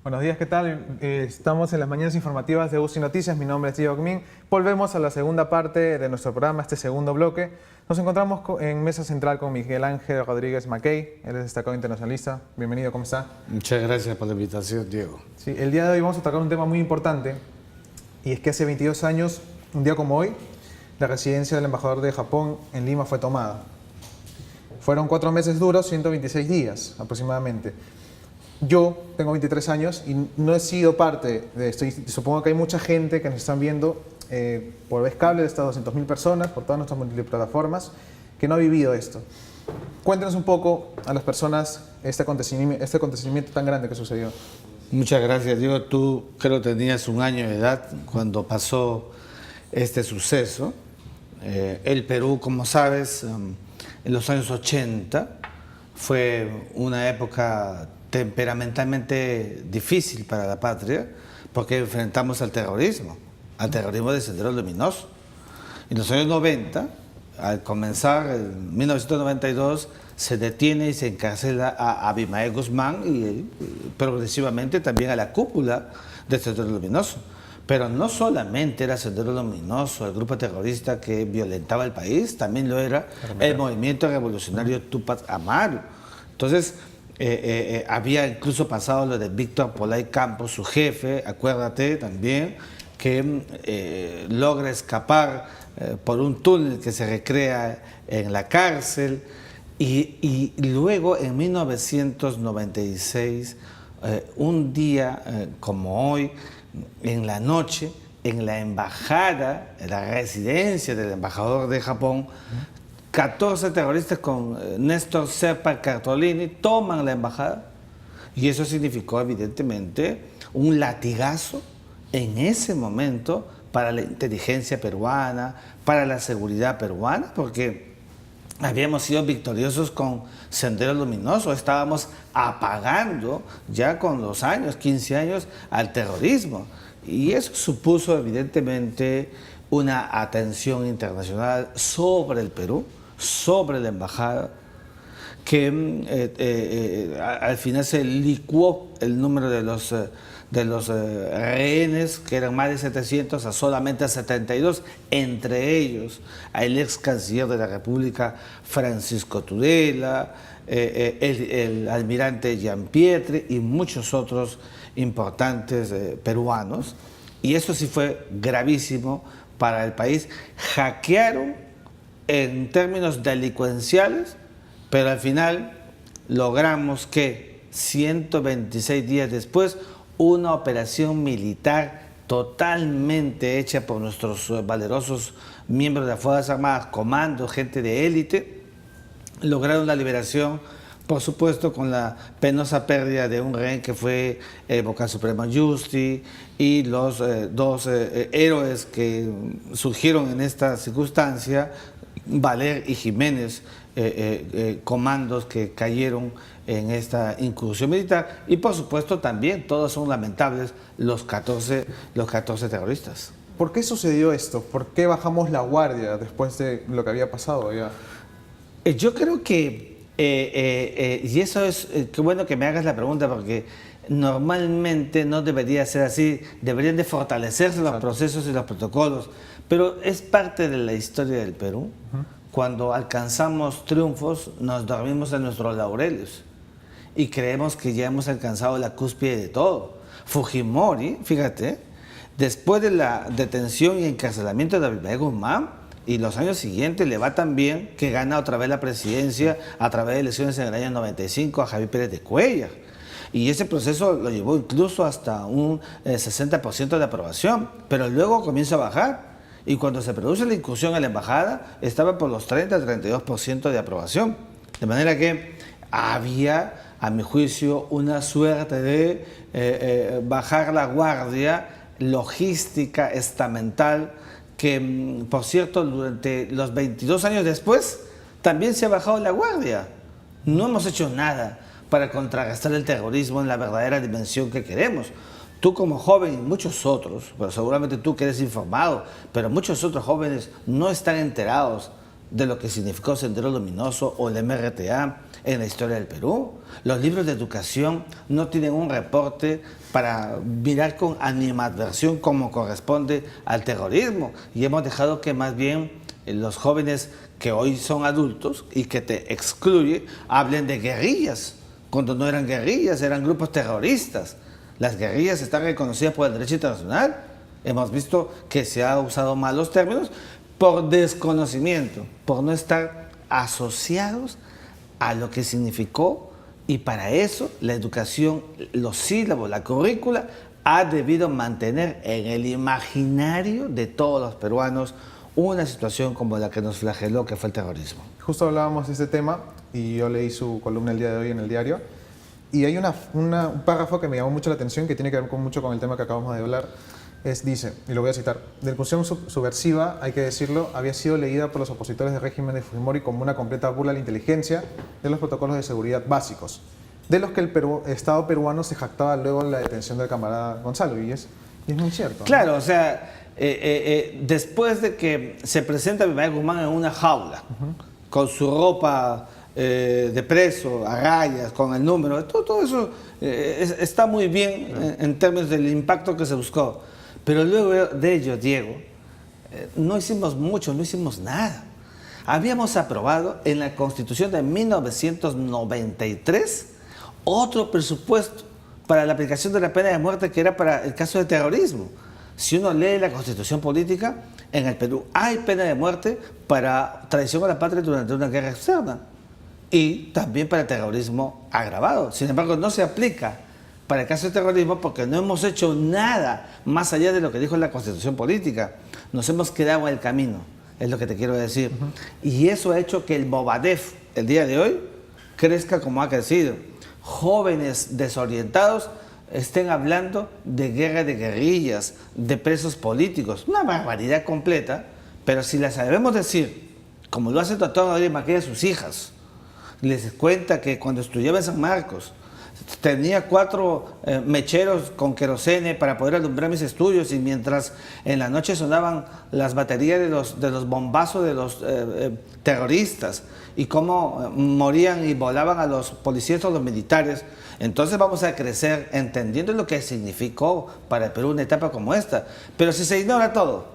Buenos días, ¿qué tal? Estamos en las mañanas informativas de UCI Noticias. Mi nombre es Diego Gmin. Volvemos a la segunda parte de nuestro programa, este segundo bloque. Nos encontramos en mesa central con Miguel Ángel Rodríguez Mackey. Él es destacado internacionalista. Bienvenido, ¿cómo está? Muchas gracias por la invitación, Diego. Sí, el día de hoy vamos a tocar un tema muy importante. Y es que hace 22 años, un día como hoy, la residencia del embajador de Japón en Lima fue tomada. Fueron 4 meses duros, 126 días aproximadamente. Yo tengo 23 años y no he sido parte de esto. Y supongo que hay mucha gente que nos están viendo por vez cable de estas 200.000 personas, por todas nuestras multiplataformas, que no ha vivido esto. Cuéntenos un poco a las personas este acontecimiento tan grande que sucedió. Muchas gracias, Diego. Tú creo tenías 1 año de edad cuando pasó este suceso. El Perú, como sabes, en los años 80 fue una época temperamentalmente difícil para la patria porque enfrentamos al terrorismo de Sendero Luminoso. En los años 90, al comenzar en 1992, se detiene y se encarcela a Abimael Guzmán y progresivamente también a la cúpula de Sendero Luminoso. Pero no solamente era Sendero Luminoso, el grupo terrorista que violentaba el país, también lo era el movimiento revolucionario Túpac Amaru. Entonces, había incluso pasado lo de Víctor Polay Campos, su jefe, acuérdate también, que logra escapar por un túnel que se recrea en la cárcel y luego en 1996, un día como hoy, en la noche, en la embajada, en la residencia del embajador de Japón, 14 terroristas con Néstor Serpa Cartolini toman la embajada y eso significó evidentemente un latigazo en ese momento para la inteligencia peruana, para la seguridad peruana, porque habíamos sido victoriosos con Sendero Luminoso, estábamos apagando ya con los años, 15 años, al terrorismo y eso supuso evidentemente una atención internacional sobre el Perú, sobre la embajada, que al final se licuó el número de los rehenes, que eran más de 700, a solamente 72, entre ellos al ex canciller de la República, Francisco Tudela, el almirante Gianpietri y muchos otros importantes peruanos. Y eso sí fue gravísimo para el país. Hackearon en términos delincuenciales, pero al final logramos que 126 días después una operación militar totalmente hecha por nuestros valerosos miembros de las Fuerzas Armadas, comandos, gente de élite, lograron la liberación, por supuesto con la penosa pérdida de un rehén que fue el vocal supremo Justi y los dos héroes que surgieron en esta circunstancia, Valer y Jiménez, comandos que cayeron en esta incursión militar y por supuesto también todos son lamentables los 14 terroristas. ¿Por qué sucedió esto? ¿Por qué bajamos la guardia después de lo que había pasado ya? Yo creo que, y eso es, qué bueno que me hagas la pregunta porque normalmente no debería ser así, deberían de fortalecerse los procesos y los protocolos, pero es parte de la historia del Perú. Cuando alcanzamos triunfos, nos dormimos en nuestros laureles y creemos que ya hemos alcanzado la cúspide de todo. Fujimori, fíjate, después de la detención y encarcelamiento de Abimael Guzmán, y los años siguientes le va tan bien que gana otra vez la presidencia a través de elecciones en el año 95 a Javier Pérez de Cuéllar. Y ese proceso lo llevó incluso hasta un 60% de aprobación, pero luego comienza a bajar. Y cuando se produce la incursión en la embajada, estaba por los 30-32% de aprobación. De manera que había, a mi juicio, una suerte de bajar la guardia logística, estamental, que, por cierto, durante los 22 años después, también se ha bajado la guardia. No hemos hecho nada para contrarrestar el terrorismo en la verdadera dimensión que queremos. Tú como joven y muchos otros, pero seguramente tú que eres informado, pero muchos otros jóvenes no están enterados de lo que significó Sendero Luminoso o el MRTA en la historia del Perú. Los libros de educación no tienen un reporte para mirar con animadversión como corresponde al terrorismo, y hemos dejado que más bien los jóvenes que hoy son adultos y que te excluye hablen de guerrillas, cuando no eran guerrillas, eran grupos terroristas. Las guerrillas están reconocidas por el derecho internacional. Hemos visto que se ha usado mal los términos por desconocimiento, por no estar asociados a lo que significó, y para eso la educación, los sílabos, la currícula ha debido mantener en el imaginario de todos los peruanos una situación como la que nos flageló, que fue el terrorismo. Justo hablábamos de este tema y yo leí su columna el día de hoy en el diario, y hay un párrafo que me llamó mucho la atención, que tiene que ver mucho con el tema que acabamos de hablar. Dice, y lo voy a citar: la incursión subversiva, hay que decirlo, había sido leída por los opositores del régimen de Fujimori como una completa burla a la inteligencia de los protocolos de seguridad básicos, de los que el Estado peruano se jactaba luego en la detención del camarada Gonzalo, y es muy cierto, ¿no? Claro, o sea, después de que se presenta Abimael Guzmán en una jaula, con su ropa de preso, a rayas, con el número, todo eso está muy bien en términos del impacto que se buscó. Pero luego de ello, Diego, no hicimos mucho, no hicimos nada. Habíamos aprobado en la Constitución de 1993 otro presupuesto para la aplicación de la pena de muerte, que era para el caso de terrorismo. Si uno lee la Constitución política, en el Perú hay pena de muerte para traición a la patria durante una guerra externa y también para terrorismo agravado. Sin embargo, no se aplica para el caso de terrorismo porque no hemos hecho nada más allá de lo que dijo la Constitución política. Nos hemos quedado en el camino, es lo que te quiero decir. Y eso ha hecho que el Movadef, el día de hoy, crezca como ha crecido. Jóvenes desorientados estén hablando de guerra de guerrillas, de presos políticos, una barbaridad completa, pero si la sabemos decir, como lo hace el doctor Gabriel Maqueda a sus hijas, les cuenta que cuando estudiaba en San Marcos, tenía 4 mecheros con querosene para poder alumbrar mis estudios, y mientras en la noche sonaban las baterías de los bombazos de los terroristas, y cómo morían y volaban a los policías o los militares. Entonces vamos a crecer entendiendo lo que significó para el Perú una etapa como esta. Pero si se ignora todo,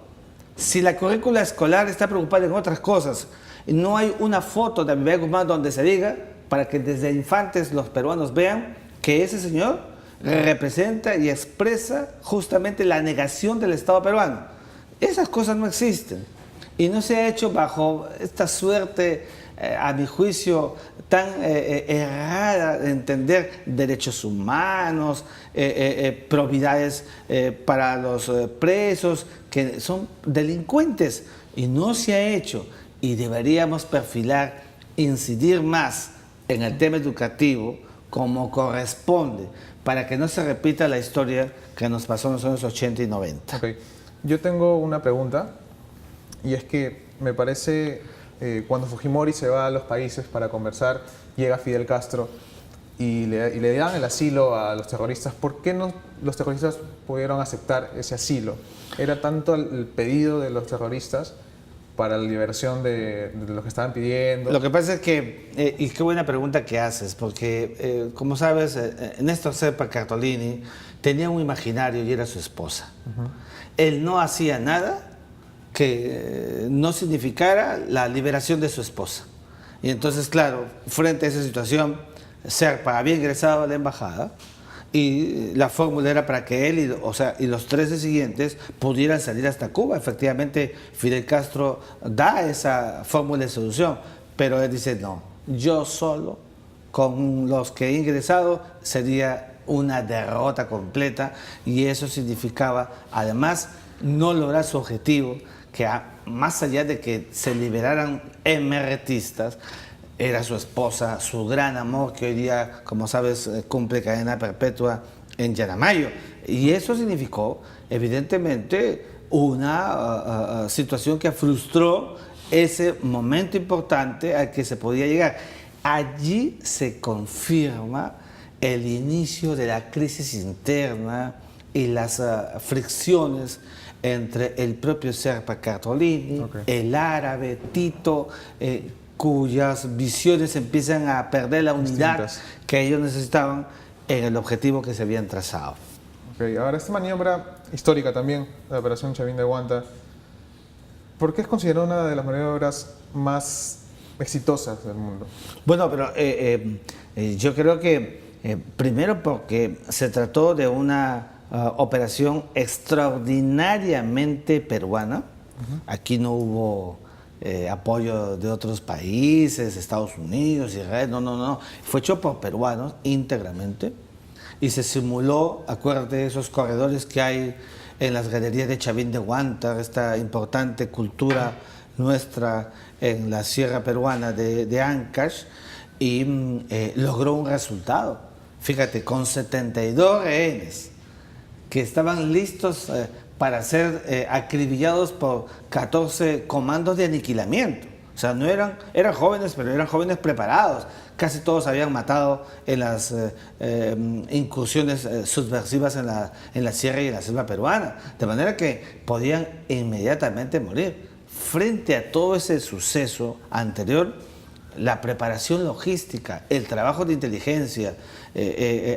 si la currícula escolar está preocupada en otras cosas, y no hay una foto de Abimael Guzmán donde se diga, para que desde infantes los peruanos vean que ese señor representa y expresa justamente la negación del Estado peruano. Esas cosas no existen y no se ha hecho bajo esta suerte, a mi juicio, tan errada de entender derechos humanos, probidades para los presos, que son delincuentes, y no se ha hecho, y deberíamos perfilar, incidir más en el tema educativo como corresponde, para que no se repita la historia que nos pasó en los años 80 y 90. Okay. Yo tengo una pregunta, y es que me parece, cuando Fujimori se va a los países para conversar, llega Fidel Castro y le dan el asilo a los terroristas. ¿Por qué no los terroristas pudieron aceptar ese asilo? ¿Era tanto el pedido de los terroristas para la liberación de lo que estaban pidiendo? Lo que pasa es que, y qué buena pregunta que haces, porque como sabes, Néstor Serpa Cartolini tenía un imaginario y era su esposa. Él no hacía nada que no significara la liberación de su esposa. Y entonces, claro, frente a esa situación, Serpa había ingresado a la embajada, y la fórmula era para que él y los 13 siguientes pudieran salir hasta Cuba. Efectivamente, Fidel Castro da esa fórmula de solución, pero él dice, no, yo solo, con los que he ingresado, sería una derrota completa, y eso significaba, además, no lograr su objetivo, que más allá de que se liberaran emertistas, era su esposa, su gran amor, que hoy día, como sabes, cumple cadena perpetua en Yaramayo. Y eso significó, evidentemente, una situación que frustró ese momento importante al que se podía llegar. Allí se confirma el inicio de la crisis interna y las fricciones entre el propio Serpa Cartolini, el árabe, Tito, cuyas visiones empiezan a perder la unidad que ellos necesitaban en el objetivo que se habían trazado. Ahora, esta maniobra histórica también, la Operación Chavín de Huanta, ¿por qué es considerada una de las maniobras más exitosas del mundo? Bueno, pero yo creo que primero porque se trató de una operación extraordinariamente peruana. Aquí no hubo apoyo de otros países, Estados Unidos, Israel, no. Fue hecho por peruanos íntegramente y se simuló, acuérdate de esos corredores que hay en las galerías de Chavín de Huanta, esta importante cultura nuestra en la sierra peruana de Ancash, y logró un resultado. Fíjate, con 72 rehenes que estaban listos para ser acribillados por 14 comandos de aniquilamiento. O sea, no eran jóvenes, pero eran jóvenes preparados. Casi todos habían matado en las incursiones subversivas en la sierra y en la selva peruana. De manera que podían inmediatamente morir. Frente a todo ese suceso anterior, la preparación logística, el trabajo de inteligencia,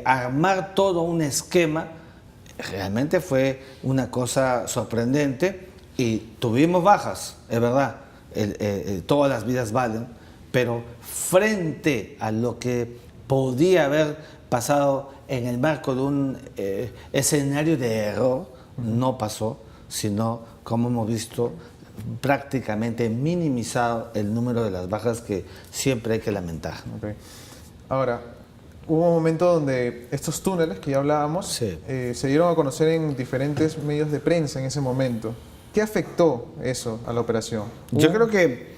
armar todo un esquema, realmente fue una cosa sorprendente y tuvimos bajas, es verdad, todas las vidas valen, pero frente a lo que podía haber pasado en el marco de un escenario de error, no pasó, sino, como hemos visto, prácticamente minimizado el número de las bajas que siempre hay que lamentar. Ahora, hubo un momento donde estos túneles que ya hablábamos se dieron a conocer en diferentes medios de prensa en ese momento. ¿Qué afectó eso a la operación? Yo creo que,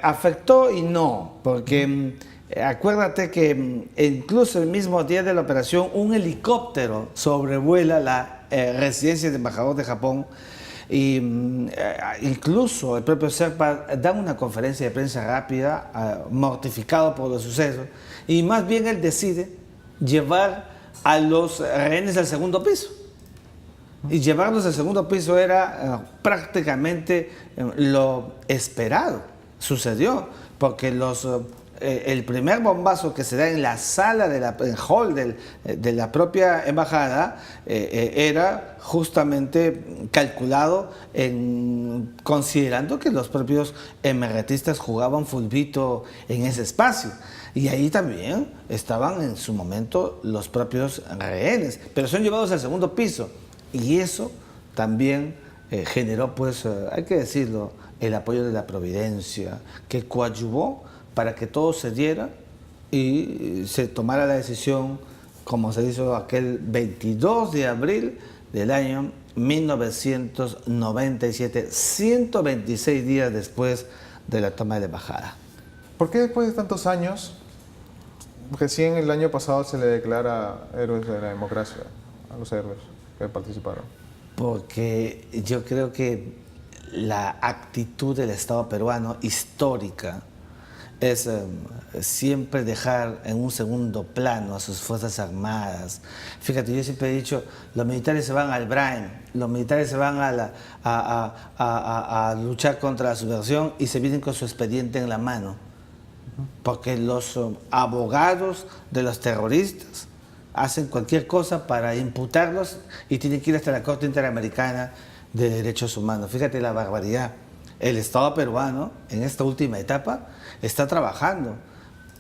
afectó y no, porque acuérdate que incluso el mismo día de la operación un helicóptero sobrevuela la residencia del embajador de Japón. Y incluso el propio Serpa da una conferencia de prensa rápida, mortificado por los sucesos, y más bien él decide llevar a los rehenes al segundo piso. Y llevarlos al segundo piso era prácticamente lo esperado. Sucedió, porque el primer bombazo que se da en la sala, en el hall de la propia embajada, era justamente calculado considerando que los propios emergetistas jugaban fulbito en ese espacio. Y ahí también estaban en su momento los propios rehenes, pero son llevados al segundo piso. Y eso también generó, pues, hay que decirlo, el apoyo de la providencia, que coadyuvó para que todo se diera y se tomara la decisión, como se hizo aquel 22 de abril del año 1997, 126 días después de la toma de la embajada. ¿Por qué después de tantos años, recién el año pasado se le declara héroes de la democracia a los héroes que participaron? Porque yo creo que la actitud del Estado peruano histórica es siempre dejar en un segundo plano a sus Fuerzas Armadas. Fíjate, yo siempre he dicho, los militares se van al Brain, los militares se van a luchar contra la subversión y se vienen con su expediente en la mano. Porque los abogados de los terroristas hacen cualquier cosa para imputarlos y tienen que ir hasta la Corte Interamericana de Derechos Humanos. Fíjate la barbaridad. El Estado peruano, en esta última etapa, está trabajando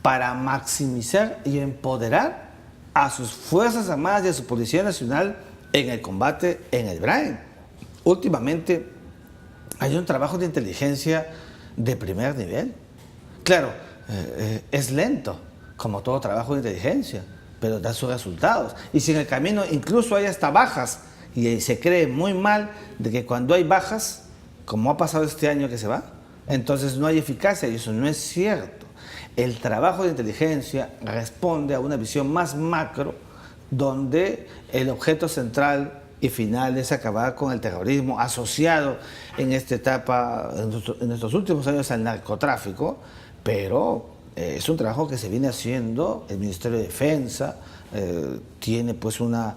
para maximizar y empoderar a sus Fuerzas Armadas y a su Policía Nacional en el combate en el Brain. Últimamente hay un trabajo de inteligencia de primer nivel. Claro, es lento, como todo trabajo de inteligencia, pero da sus resultados. Y si en el camino incluso hay hasta bajas, y se cree muy mal de que cuando hay bajas, como ha pasado este año que se va, entonces no hay eficacia, y eso no es cierto. El trabajo de inteligencia responde a una visión más macro, donde el objeto central y final es acabar con el terrorismo asociado en esta etapa, en estos últimos años, al narcotráfico, pero es un trabajo que se viene haciendo el Ministerio de Defensa, tiene pues una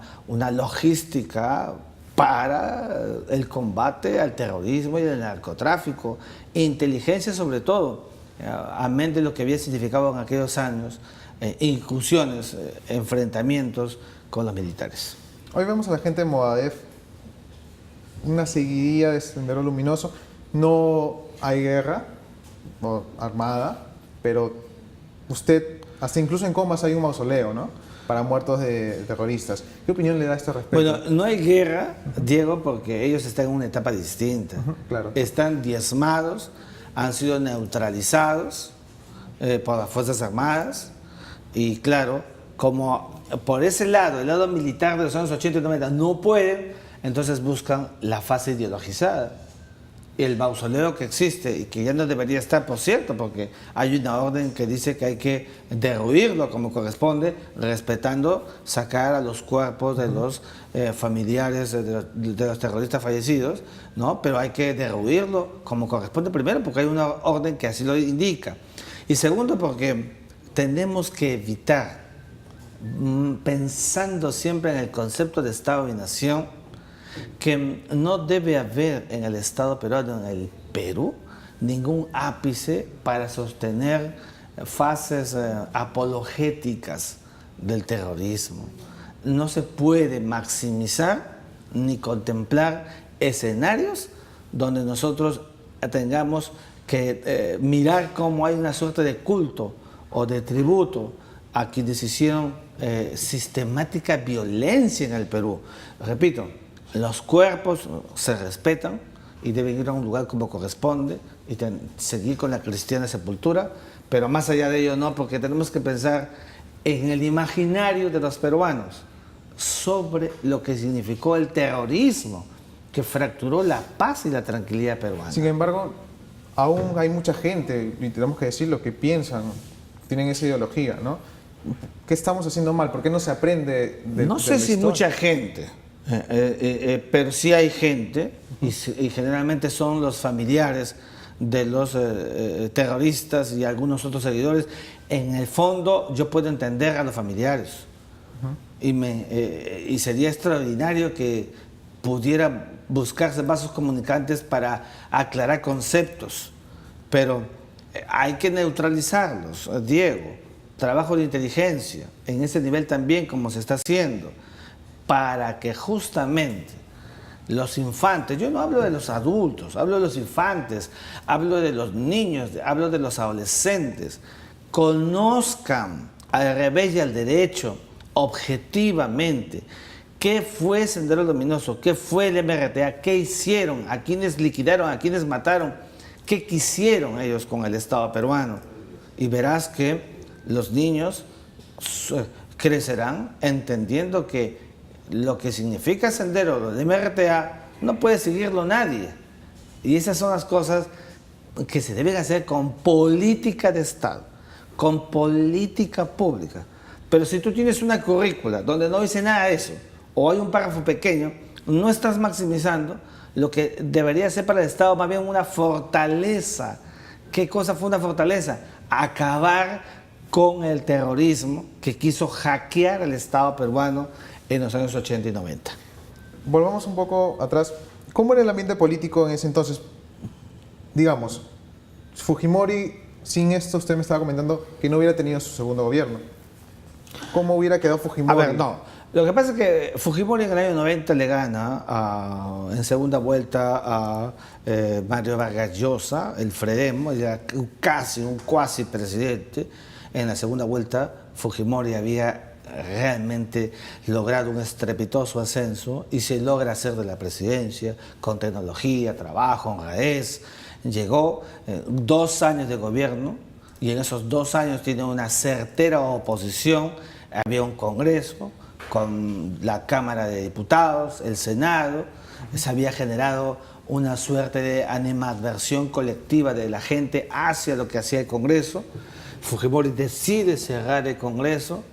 logística para el combate al terrorismo y al narcotráfico, inteligencia sobre todo, amén de lo que había significado en aquellos años, incursiones, enfrentamientos con los militares. Hoy vemos a la gente de Movadef, una seguidilla de Sendero Luminoso. No hay guerra armada, pero usted, hasta incluso en Comas hay un mausoleo, ¿no?, para muertos de terroristas. ¿Qué opinión le da a este respecto? Bueno, no hay guerra, Diego, porque ellos están en una etapa distinta. Claro. Están diezmados, han sido neutralizados por las Fuerzas Armadas y claro, como por ese lado, el lado militar de los años 80 y 90 no pueden, entonces buscan la fase ideologizada. El mausoleo que existe y que ya no debería estar, por cierto, porque hay una orden que dice que hay que derruirlo como corresponde, respetando sacar a los cuerpos de los familiares de los terroristas fallecidos, ¿no? Pero hay que derruirlo como corresponde, primero porque hay una orden que así lo indica, y segundo porque tenemos que evitar, pensando siempre en el concepto de Estado y Nación, que no debe haber en el Estado peruano, en el Perú, ningún ápice para sostener fases apologéticas del terrorismo. No se puede maximizar ni contemplar escenarios donde nosotros tengamos que mirar cómo hay una suerte de culto o de tributo a quienes hicieron sistemática violencia en el Perú. Repito, los cuerpos se respetan y deben ir a un lugar como corresponde y seguir con la cristiana sepultura, pero más allá de ello no, porque tenemos que pensar en el imaginario de los peruanos sobre lo que significó el terrorismo que fracturó la paz y la tranquilidad peruana. Sin embargo, aún hay mucha gente, y tenemos que decirlo, que piensan, tienen esa ideología, ¿no? ¿Qué estamos haciendo mal? ¿Por qué no se aprende de No sé si mucha gente, pero sí hay gente, y generalmente son los familiares de los terroristas y algunos otros seguidores. En el fondo yo puedo entender a los familiares y sería extraordinario que pudiera buscarse vasos comunicantes para aclarar conceptos, pero hay que neutralizarlos, Diego. Trabajo de inteligencia en ese nivel también, como se está haciendo, para que justamente los infantes, yo no hablo de los adultos, hablo de los infantes, hablo de los niños, hablo de los adolescentes, conozcan al revés y al derecho objetivamente qué fue Sendero Luminoso, qué fue el MRTA, qué hicieron, a quienes liquidaron, a quienes mataron, qué quisieron ellos con el Estado peruano. Y verás que los niños crecerán entendiendo que lo que significa Sendero del MRTA no puede seguirlo nadie. Y esas son las cosas que se deben hacer con política de Estado, con política pública. Pero si tú tienes una currícula donde no dice nada de eso, o hay un párrafo pequeño, no estás maximizando lo que debería ser para el Estado más bien una fortaleza. ¿Qué cosa fue una fortaleza? Acabar con el terrorismo que quiso hackear el Estado peruano en los años 80 y 90. Volvamos un poco atrás. ¿Cómo era el ambiente político en ese entonces? Digamos, Fujimori, sin esto usted me estaba comentando que no hubiera tenido su segundo gobierno. ¿Cómo hubiera quedado Fujimori? A ver, no. Lo que pasa es que Fujimori en el año 90 le gana en segunda vuelta a Mario Vargas Llosa, el Fredemo, ya casi un cuasi presidente. En la segunda vuelta Fujimori había realmente logrado un estrepitoso ascenso y se logra hacer de la presidencia con tecnología, trabajo, honradez. Llegó 2 años de gobierno y en esos 2 años tiene una certera oposición. Había un Congreso con la Cámara de Diputados, el Senado. Se había generado una suerte de animadversión colectiva de la gente hacia lo que hacía el Congreso. Fujimori decide cerrar el Congreso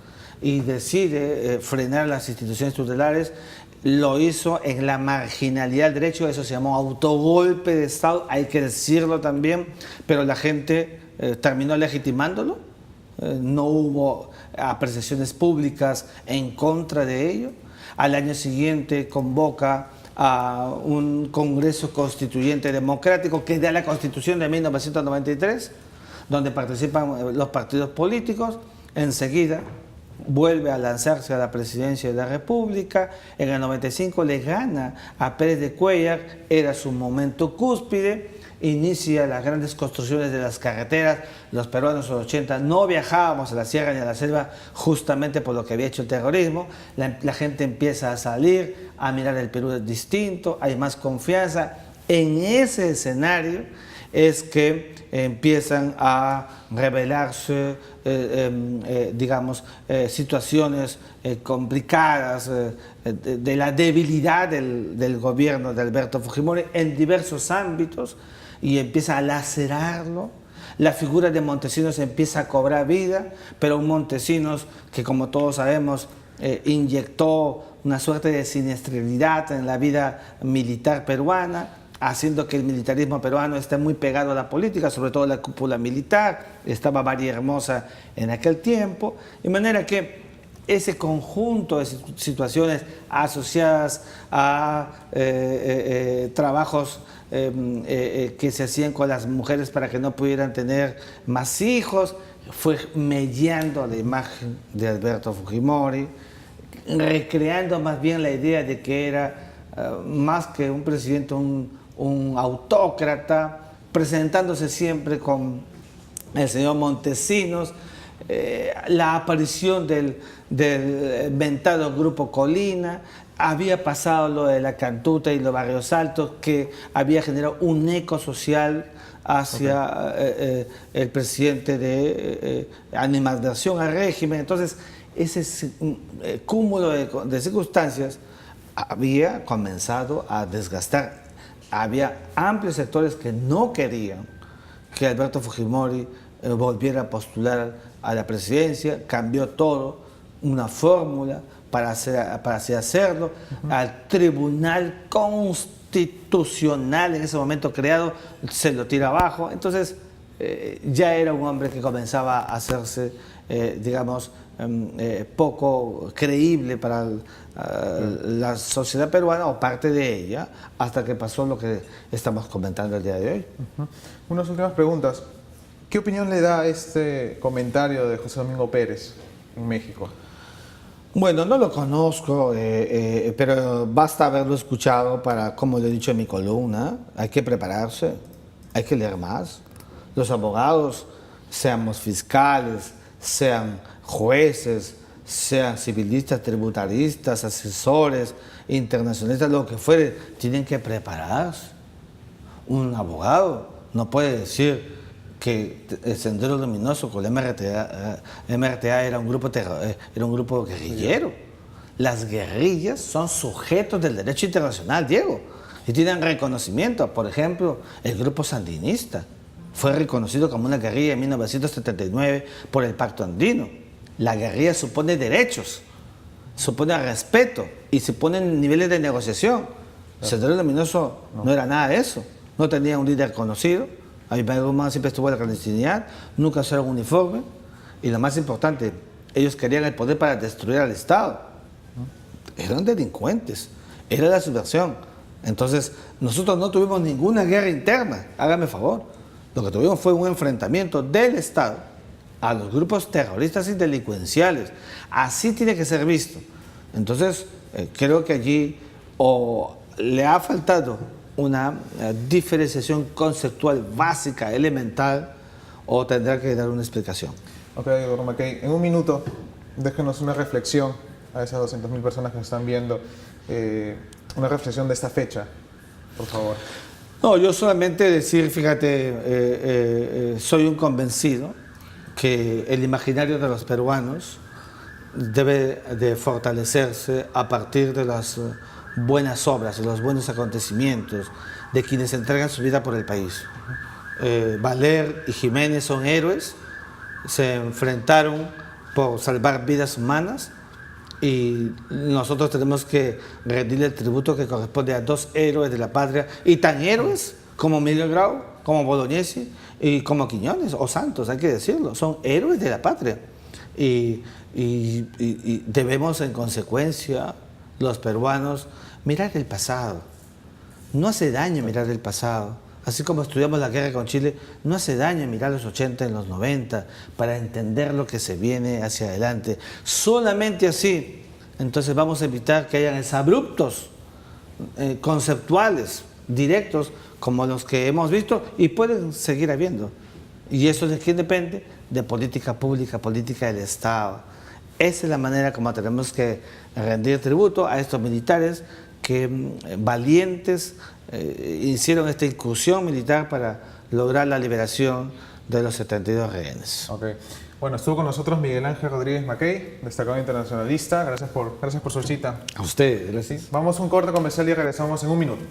y decide frenar las instituciones tutelares. Lo hizo en la marginalidad del derecho, eso se llamó autogolpe de Estado, hay que decirlo también, pero la gente terminó legitimándolo no hubo apreciaciones públicas en contra de ello. Al año siguiente convoca a un Congreso Constituyente Democrático que da la Constitución de 1993, donde participan los partidos políticos. Enseguida vuelve a lanzarse a la presidencia de la República. En el 95 le gana a Pérez de Cuéllar, era su momento cúspide. Inicia las grandes construcciones de las carreteras. Los peruanos en los 80 no viajábamos a la sierra ni a la selva justamente por lo que había hecho el terrorismo. La gente empieza a salir, a mirar el Perú distinto, hay más confianza. En ese escenario es que empiezan a revelarse, digamos, situaciones complicadas de la debilidad del gobierno de Alberto Fujimori en diversos ámbitos, y empieza a lacerarlo. La figura de Montesinos empieza a cobrar vida, pero un Montesinos que, como todos sabemos, inyectó una suerte de siniestralidad en la vida militar peruana, haciendo que el militarismo peruano esté muy pegado a la política, sobre todo la cúpula militar. Estaba María Hermosa en aquel tiempo, de manera que ese conjunto de situaciones asociadas a trabajos que se hacían con las mujeres para que no pudieran tener más hijos, fue mellando la imagen de Alberto Fujimori, recreando más bien la idea de que era más que un presidente, un autócrata, presentándose siempre con el señor Montesinos. La aparición del mentado Grupo Colina, había pasado lo de la Cantuta y los Barrios Altos, que había generado un eco social hacia el presidente de animadversión al régimen. Entonces, ese cúmulo de circunstancias había comenzado a desgastar. Había amplios sectores que no querían que Alberto Fujimori volviera a postular a la presidencia, cambió todo, una fórmula para así hacerlo. Al Tribunal Constitucional en ese momento creado se lo tira abajo. Entonces ya era un hombre que comenzaba a hacerse, digamos, poco creíble para la sociedad peruana o parte de ella, hasta que pasó lo que estamos comentando el día de hoy. Unas últimas preguntas. ¿Qué opinión le da este comentario de José Domingo Pérez en México? Bueno, no lo conozco, pero basta haberlo escuchado para, como le he dicho en mi columna, hay que prepararse, hay que leer más. Los abogados, seamos fiscales, sean jueces, sean civilistas, tributaristas, asesores, internacionalistas, lo que fuere, tienen que prepararse. Un abogado no puede decir que el Sendero Luminoso con el MRTA era un grupo guerrillero. Las guerrillas son sujetos del derecho internacional, Diego, y tienen reconocimiento. Por ejemplo, el grupo sandinista fue reconocido como una guerrilla en 1979 por el Pacto Andino. La guerrilla supone derechos, supone respeto y supone niveles de negociación. El Sendero Luminoso no era nada de eso, no tenía un líder conocido. Ayuntamiento Guzmán siempre estuvo en la clandestinidad, nunca usaron uniforme, y lo más importante, ellos querían el poder para destruir al Estado. Eran delincuentes, era la subversión. Entonces, nosotros no tuvimos ninguna guerra interna, hágame favor. Lo que tuvimos fue un enfrentamiento del Estado a los grupos terroristas y delincuenciales. Así tiene que ser visto. Entonces, creo que allí o le ha faltado una diferenciación conceptual básica, elemental, o tendrá que dar una explicación. Ok, doctor Mackay, en un minuto, déjenos una reflexión a esas 200.000 personas que nos están viendo, una reflexión de esta fecha, por favor. No, yo solamente decir, fíjate, soy un convencido que el imaginario de los peruanos debe de fortalecerse a partir de las buenas obras, de los buenos acontecimientos, de quienes entregan su vida por el país. Valer y Jiménez son héroes, se enfrentaron por salvar vidas humanas, y nosotros tenemos que rendirle el tributo que corresponde a dos héroes de la patria, y tan héroes como Miguel Grau, como Bolognesi y como Quiñones o Santos, hay que decirlo, son héroes de la patria. Y debemos en consecuencia, los peruanos, mirar el pasado. No hace daño mirar el pasado. Así como estudiamos la guerra con Chile, no hace daño mirar los 80 en los 90 para entender lo que se viene hacia adelante. Solamente así, entonces vamos a evitar que hayan exabruptos conceptuales, directos, como los que hemos visto y pueden seguir habiendo. Y eso de quién depende, de política pública, política del Estado. Esa es la manera como tenemos que rendir tributo a estos militares que valientes hicieron esta incursión militar para lograr la liberación de los 72 rehenes. Ok. Bueno, estuvo con nosotros Miguel Ángel Rodríguez Mackey, destacado internacionalista. Gracias por su cita. A ustedes, gracias. Vamos a un corte comercial y regresamos en un minuto.